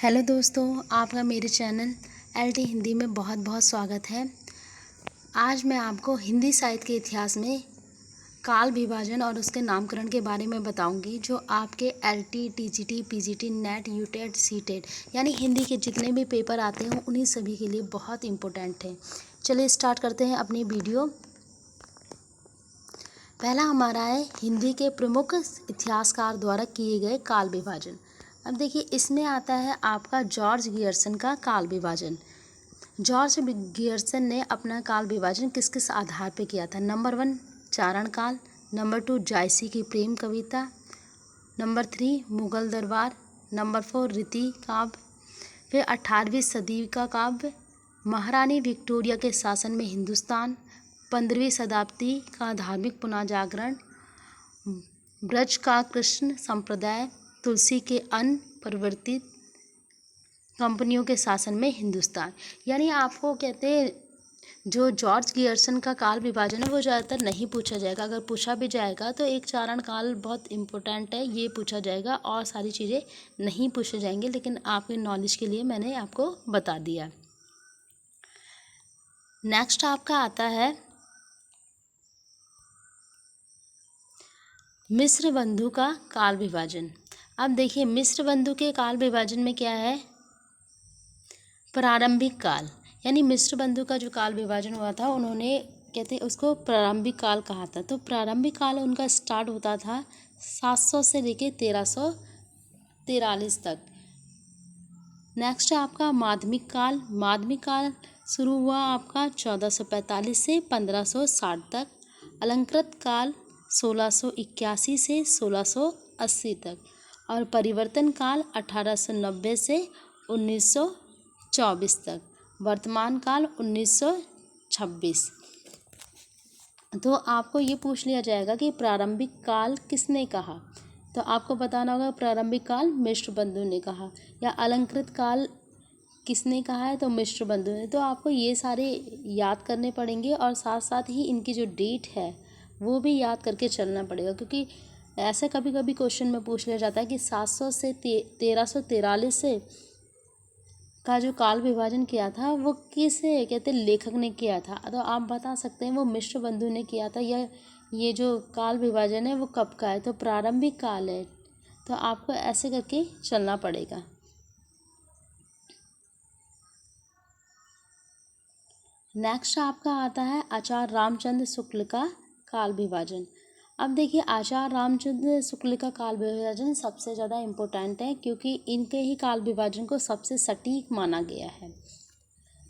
Hello दोस्तों, आपका मेरे चैनल LT हिंदी में बहुत बहुत स्वागत है। आज मैं आपको हिंदी साहित्य के इतिहास में काल विभाजन और उसके नामकरण के बारे में बताऊंगी, जो आपके LT, TGT, PGT, net, UTET, CTET यानी हिंदी के जितने भी पेपर आते हैं उन्हीं सभी के लिए बहुत इम्पोर्टेंट है। चलिए स्टार्ट करते हैं अपनी वीडियो। पहला हमारा है हिंदी के प्रमुख इतिहासकार द्वारा किए गए काल विभाजन। अब देखिए, इसमें आता है आपका जॉर्ज गियर्सन का काल विभाजन। जॉर्ज गियर्सन ने अपना काल विभाजन किस किस आधार पर किया था? नंबर 1 चारण काल, नंबर 2 जायसी की प्रेम कविता, नंबर 3 मुगल दरबार, नंबर 4 रीति काव्य, फिर 18वीं सदी का काव्य, महारानी विक्टोरिया के शासन में हिंदुस्तान, 15वीं शताब्दी का धार्मिक पुनर्जागरण, ब्रज का कृष्ण संप्रदाय, तुलसी के अन्न परिवर्तित, कंपनियों के शासन में हिंदुस्तान। यानी आपको कहते हैं, जो जॉर्ज गियर्सन का काल विभाजन है वो ज़्यादातर नहीं पूछा जाएगा। अगर पूछा भी जाएगा तो एक चारण काल बहुत इम्पोर्टेंट है, ये पूछा जाएगा, और सारी चीज़ें नहीं पूछे जाएंगे, लेकिन आपके नॉलेज के लिए मैंने आपको बता दिया। नेक्स्ट आपका आता है मिस्र बंधु का काल विभाजन। अब देखिए, मिस्र बंधु के काल विभाजन में क्या है? प्रारंभिक काल, यानी मिस्र बंधु का जो काल विभाजन हुआ था, उन्होंने कहते हैं उसको प्रारंभिक काल कहा था। तो प्रारंभिक काल उनका स्टार्ट होता था 700 से लेके 1343 तक। नेक्स्ट आपका माध्यमिक काल। माध्यमिक काल शुरू हुआ आपका 1445 से 1560 तक। अलंकृत काल 1681 से 1680 तक। और परिवर्तन काल 1890 से 1924 तक। वर्तमान काल 1926। तो आपको ये पूछ लिया जाएगा कि प्रारंभिक काल किसने कहा, तो आपको बताना होगा प्रारंभिक काल मिस्र बंधु ने कहा, या अलंकृत काल किसने कहा है, तो मिस्र बंधु ने। तो आपको ये सारे याद करने पड़ेंगे, और साथ साथ ही इनकी जो डेट है वो भी याद करके चलना पड़ेगा, क्योंकि ऐसे कभी कभी क्वेश्चन में पूछ लिया जाता है कि 700 से 1343 से का जो काल विभाजन किया था वो किस कहते लेखक ने किया था। तो आप बता सकते हैं वो मिस्र बंधु ने किया था, या ये जो काल विभाजन है वो कब का है, तो प्रारंभिक काल है। तो आपको ऐसे करके चलना पड़ेगा। नेक्स्ट आपका आता है आचार्य रामचंद्र शुक्ल का काल विभाजन। अब देखिए, आचार्य रामचंद्र शुक्ल का काल विभाजन सबसे ज़्यादा इम्पोर्टेंट है, क्योंकि इनके ही काल विभाजन को सबसे सटीक माना गया है।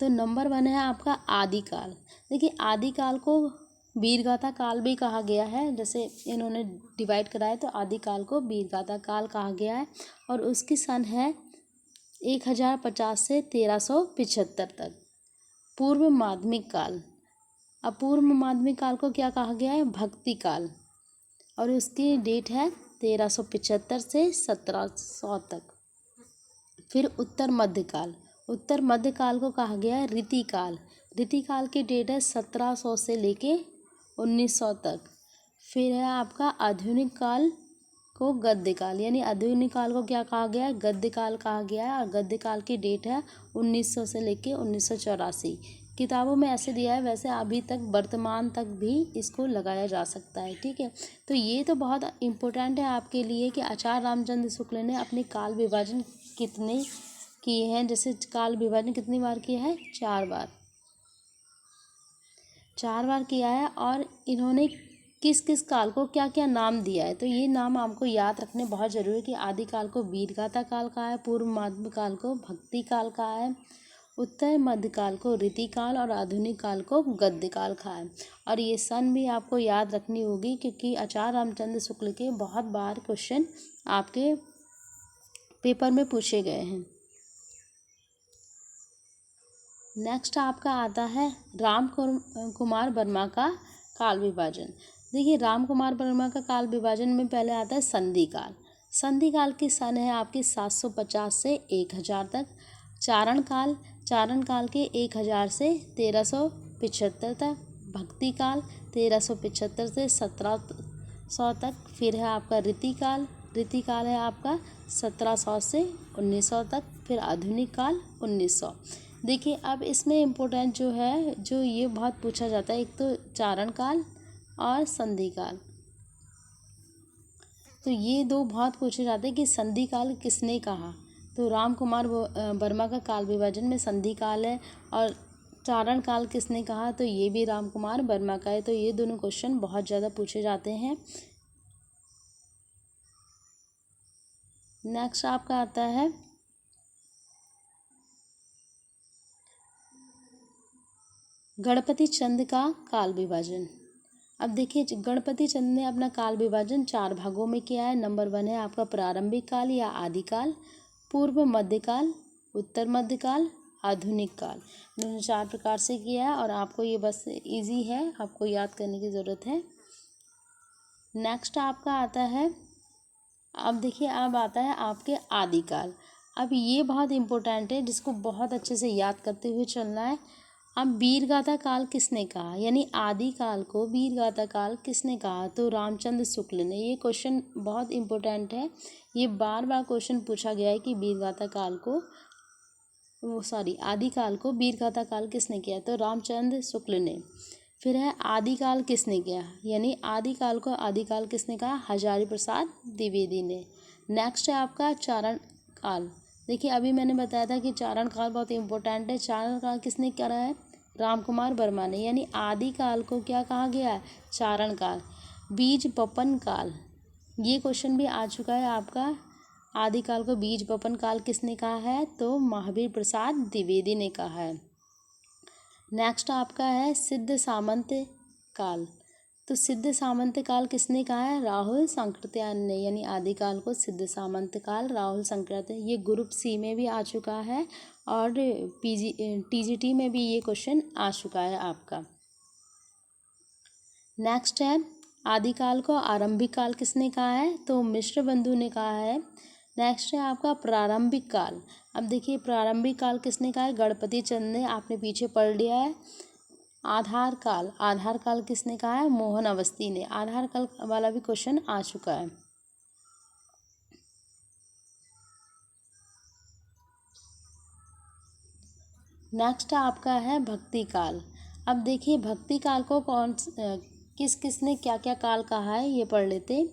तो नंबर 1 है आपका आदिकाल। देखिए, आदिकाल को वीरगाथा काल भी कहा गया है, जैसे इन्होंने डिवाइड करा है, तो आदिकाल को वीरगाथा काल कहा गया है। और उसकी सन है 1050 से 1375 तक। पूर्व माध्यमिक काल। अब पूर्व माध्यमिक काल को क्या कहा गया है? भक्ति काल, और उसकी डेट है 1375 से 1700 तक। फिर उत्तर मध्यकाल। उत्तर मध्यकाल को कहा गया है रीति काल। रीति काल की डेट है 1700 से लेके 1900 तक। फिर है आपका आधुनिक काल को गद्य काल, यानी आधुनिक काल को क्या कहा गया है? गद्य काल कहा गया है, और गद्य काल की डेट है 1900 से लेके 1984। किताबों में ऐसे दिया है, वैसे अभी तक वर्तमान तक भी इसको लगाया जा सकता है। ठीक है, तो ये तो बहुत इम्पोर्टेंट है आपके लिए कि आचार्य रामचंद्र शुक्ल ने अपने काल विभाजन कितने किए हैं। जैसे काल विभाजन कितनी बार किया है? 4 बार। 4 बार किया है, और इन्होंने किस किस काल को क्या क्या नाम दिया है, तो ये नाम आपको याद रखने बहुत ज़रूरी है कि आदिकाल को वीरगाथा काल कहा है, पूर्व माध्यमिक काल को भक्ति काल कहा है, उत्तर मध्यकाल को रीति काल, और आधुनिक काल को गद्य काल कहा है। और ये सन भी आपको याद रखनी होगी, क्योंकि आचार्य रामचंद्र शुक्ल के बहुत बार क्वेश्चन आपके पेपर में पूछे गए हैं। नेक्स्ट आपका आता है राम कुमार वर्मा का काल विभाजन। देखिए, राम कुमार वर्मा का काल विभाजन में पहले आता है संधि काल। संधि काल की सन है आपकी 750 से 1000 तक। चारण काल। चारण काल के 1000 से 1375 तक। भक्ति काल 1375 से 1700 तक। फिर है आपका रीति काल रीतिकाल है आपका 1700 से 1900 तक, फिर आधुनिक काल 1900। देखिए अब इसमें इम्पोर्टेंट जो है, जो ये बहुत पूछा जाता है, एक तो चारण काल और संधि काल। तो ये दो बहुत पूछे जाते हैं कि संधि काल किसने कहा। तो राम कुमार वर्मा का काल विभाजन में संधि काल है, और चारण काल किसने कहा, तो ये भी राम कुमार वर्मा का है। तो ये दोनों क्वेश्चन बहुत ज़्यादा पूछे जाते हैं। नेक्स्ट आपका आता है गणपति चंद का काल विभाजन। अब देखिए गणपति चंद ने अपना काल विभाजन 4 भागों में किया है। नंबर 1 है आपका प्रारंभिक काल या आदिकाल, पूर्व मध्यकाल, उत्तर मध्यकाल, आधुनिक काल। इन्होंने 4 प्रकार से किया है, और आपको ये बस इजी है, आपको याद करने की ज़रूरत है। नेक्स्ट आपका आता है, अब देखिए अब आता है आपके आदिकाल। अब ये बहुत इम्पोर्टेंट है, जिसको बहुत अच्छे से याद करते हुए चलना है। अब वीरगाथा काल किसने कहा, यानी आदिकाल को वीरगाथा काल किसने कहा, तो रामचंद्र शुक्ल ने। ये क्वेश्चन बहुत इम्पोर्टेंट है, ये बार बार क्वेश्चन पूछा गया है कि वीरगाथा काल को आदिकाल को वीरगाथा काल किसने किया, तो रामचंद्र शुक्ल ने। फिर है आदिकाल किसने किया, यानी आदिकाल को आदिकाल किसने कहा, हजारी प्रसाद द्विवेदी ने। नेक्स्ट है आपका चारण काल। देखिए अभी मैंने बताया था कि चारण काल बहुत इंपॉर्टेंट है। चारण काल किसने करा है, राम कुमार वर्मा ने। यानी आदिकाल को क्या कहा गया है, चारण काल। बीज बपन काल, ये क्वेश्चन भी आ चुका है आपका। आदिकाल को बीज बपन काल किसने कहा है, तो महावीर प्रसाद द्विवेदी ने कहा है। नेक्स्ट आपका है सिद्ध सामंत काल। तो सिद्ध सामंत काल किसने कहा है, राहुल सांकृत्यायन ने। यानी आदिकाल को सिद्ध सामंत काल राहुल सांकृत्यायन, ये ग्रुप सी में भी आ चुका है, और टीजीटी में भी ये क्वेश्चन आ चुका है आपका। नेक्स्ट है आदिकाल को आरंभिक काल किसने कहा है, तो मिश्र बंधु ने कहा है। नेक्स्ट है आपका प्रारंभिक काल। अब देखिए प्रारंभिक काल किसने कहा है, गणपति चंद ने, आपने पीछे पढ़ लिया है। आधार काल, आधार काल किसने कहा है, मोहन अवस्थी ने। आधार काल वाला भी क्वेश्चन आ चुका है। नेक्स्ट आपका है भक्ति काल। अब देखिए भक्ति काल को किसने क्या क्या काल कहा है, ये पढ़ लेते।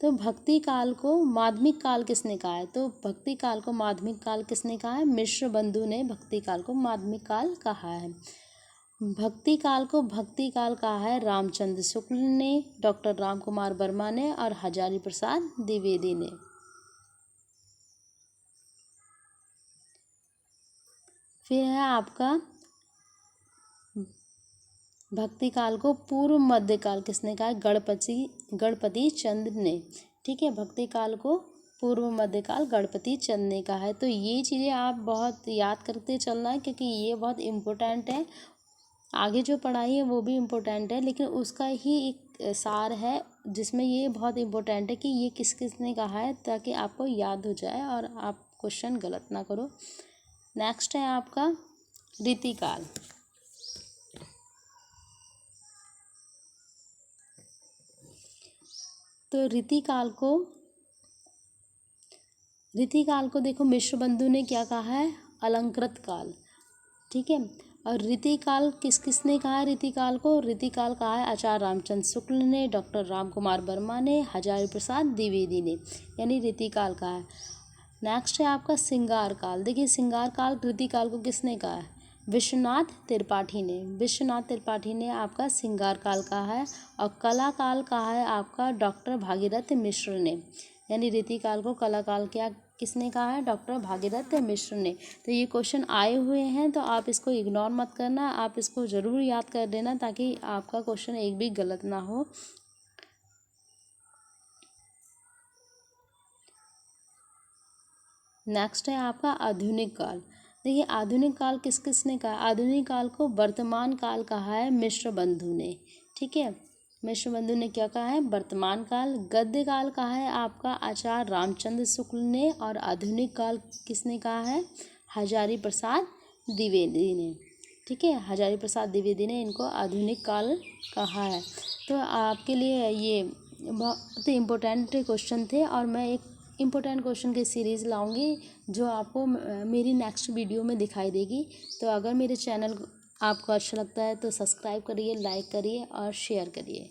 तो भक्ति काल को माध्यमिक काल किसने कहा है, तो भक्ति काल को माध्यमिक काल किसने कहा है, मिश्र बंधु ने भक्ति काल को माध्यमिक काल कहा है। भक्ति काल को भक्ति काल कहा है रामचंद्र शुक्ल ने, डॉक्टर राम कुमार वर्मा ने, और हजारी प्रसाद द्विवेदी ने। फिर है आपका भक्ति काल को पूर्व मध्य काल किसने कहा है, गणपति चंद ने। ठीक है, भक्ति काल को पूर्व मध्य काल गणपति चंद ने कहा है। तो ये चीज़ें आप बहुत याद करते चलना है, क्योंकि ये बहुत इम्पोर्टेंट है। आगे जो पढ़ाई है वो भी इम्पोर्टेंट है, लेकिन उसका ही एक सार है जिसमें ये बहुत इम्पोर्टेंट है कि ये किस किसने कहा है, ताकि आपको याद हो जाए और आप क्वेश्चन गलत ना करो। नेक्स्ट है आपका रीतिकाल। तो रीतिकाल को देखो मिश्र बंधु ने क्या कहा है, अलंकृत काल। ठीक है, और रीतिकाल किसने कहा है, रीतिकाल कहा है आचार्य रामचंद्र शुक्ल ने, डॉक्टर राम कुमार वर्मा ने, हजारी प्रसाद द्विवेदी ने। यानी रीतिकाल कहा है। नेक्स्ट है आपका श्रृंगार काल। देखिए श्रृंगार काल रीतिकाल को किसने कहा है, विश्वनाथ त्रिपाठी ने आपका श्रृंगार काल कहा है। और कला काल कहा है आपका डॉक्टर भागीरथ मिश्र ने। यानी रीतिकाल को कला काल क्या किसने कहा है, डॉक्टर भागीरथ मिश्र ने। तो ये क्वेश्चन आए हुए हैं, तो आप इसको इग्नोर मत करना, आप इसको ज़रूर याद कर देना, ताकि आपका क्वेश्चन एक भी गलत ना हो। नेक्स्ट है आपका आधुनिक काल। देखिए आधुनिक काल किसने कहा, आधुनिक काल को वर्तमान काल कहा है मिश्र बंधु ने। ठीक है, मिश्र बंधु ने क्या कहा है, वर्तमान काल। गद्य काल कहा है आपका आचार्य रामचंद्र शुक्ल ने, और आधुनिक काल किसने कहा है, हजारी प्रसाद द्विवेदी ने। ठीक है, हजारी प्रसाद द्विवेदी ने इनको आधुनिक काल कहा है। तो आपके लिए ये बहुत इम्पोर्टेंट क्वेश्चन थे, और मैं एक इम्पोर्टेंट क्वेश्चन की सीरीज़ लाऊंगी जो आपको मेरी नेक्स्ट वीडियो में दिखाई देगी। तो अगर मेरे चैनल आपको अच्छा लगता है तो सब्सक्राइब करिए, लाइक करिए और शेयर करिए।